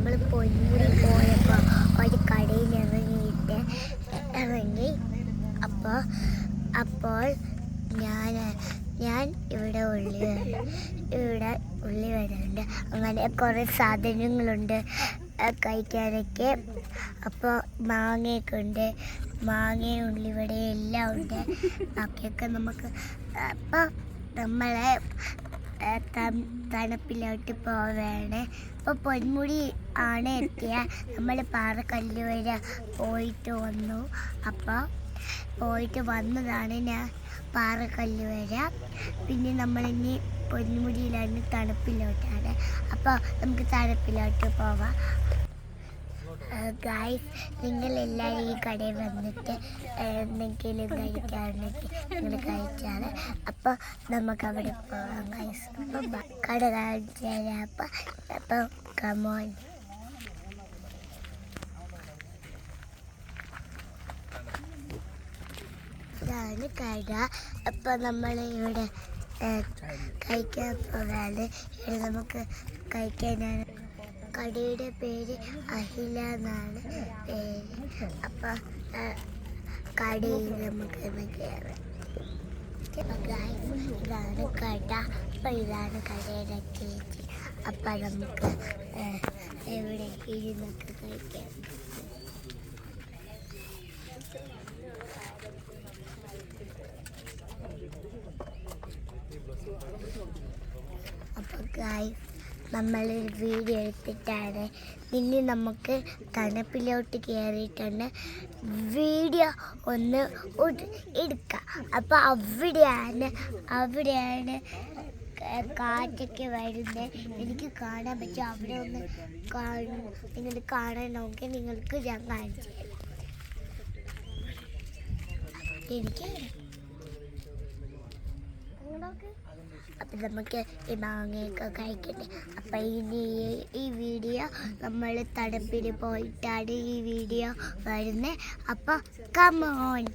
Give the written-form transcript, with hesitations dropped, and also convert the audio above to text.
നമ്മൾ പൊന്മുടി പോയപ്പോൾ ഒരു കടയിൽ ഇറങ്ങി. അപ്പോൾ ഞാൻ ഇവിടെ ഉള്ളി വരുന്നുണ്ട്. അങ്ങനെ കുറേ സാധനങ്ങളുണ്ട് കഴിക്കാനൊക്കെ. അപ്പോൾ മാങ്ങയൊക്കെ ഉണ്ട്, മാങ്ങയും ഉള്ളിവടയും എല്ലാം ഉണ്ട്. ബാക്കിയൊക്കെ നമുക്ക് അപ്പോൾ നമ്മളെ തണുപ്പിലോട്ട് പോവുകയാണ്. അപ്പോൾ പൊന്മുടി ആണ് എത്തിയ. നമ്മൾ പാറക്കല്ല് വരെ പോയിട്ട് വന്നു. അപ്പോൾ പോയിട്ട് വന്നതാണ് ഞാൻ പാറക്കല്ല് വരെ. പിന്നെ നമ്മളിനി പൊന്മുടിയിലാണ്, തണുപ്പിലോട്ടാണ്. അപ്പോൾ നമുക്ക് തണുപ്പിലോട്ട് പോവാം. ഗായ്സ്, നിങ്ങളെല്ലാവരും ഈ കടയിൽ വന്നിട്ട് എന്തെങ്കിലും കഴിക്കാറുണ്ടെങ്കിൽ നിങ്ങൾ കഴിച്ചാൽ അപ്പോൾ നമുക്ക് അവിടെ പോകാം ഗായ്സ്. അപ്പം കട കാണിച്ചു തരാം. അപ്പം കമോൺ. ഇതാണ് കട. അപ്പം നമ്മളിവിടെ കഴിക്കാൻ പോകാതെ ഇവിടെ നമുക്ക് കഴിക്കാനാണ്. കടയുടെ പേര് അഹില എന്നാണ് പേര്. അപ്പം കടയിൽ നമുക്ക് കയറാം. ഇതാണ് കട. അപ്പം ഇതാണ് കടയുടെ ചേച്ചി. അപ്പം നമുക്ക് എവിടെ ഇരുന്നൊക്കെ കഴിക്കാം. അപ്പോൾ ഗായ്സ്, നമ്മളൊരു വീഡിയോ എടുത്തിട്ടാണ്. ഇനി നമുക്ക് തണുപ്പിലോട്ട് കയറിയിട്ടുണ്ട്. വീഡിയോ ഒന്ന് എടുക്കാം. അപ്പോൾ അവിടെയാണ് കാറ്റൊക്കെ വരുന്നത്. എനിക്ക് കാണാൻ പറ്റും. അവിടെ ഒന്ന് നിങ്ങൾ കാണണമെങ്കിൽ നിങ്ങൾക്ക് ഞാൻ കാണിച്ചു തരാം. എനിക്ക് അപ്പം നമുക്ക് ഈ മാങ്ങയൊക്കെ കഴിക്കട്ടെ. അപ്പം ഇനി ഈ വീഡിയോ നമ്മൾ തണുപ്പിൽ പോയിട്ടാണ് ഈ വീഡിയോ വരുന്നത്. അപ്പോൾ കമോൺ.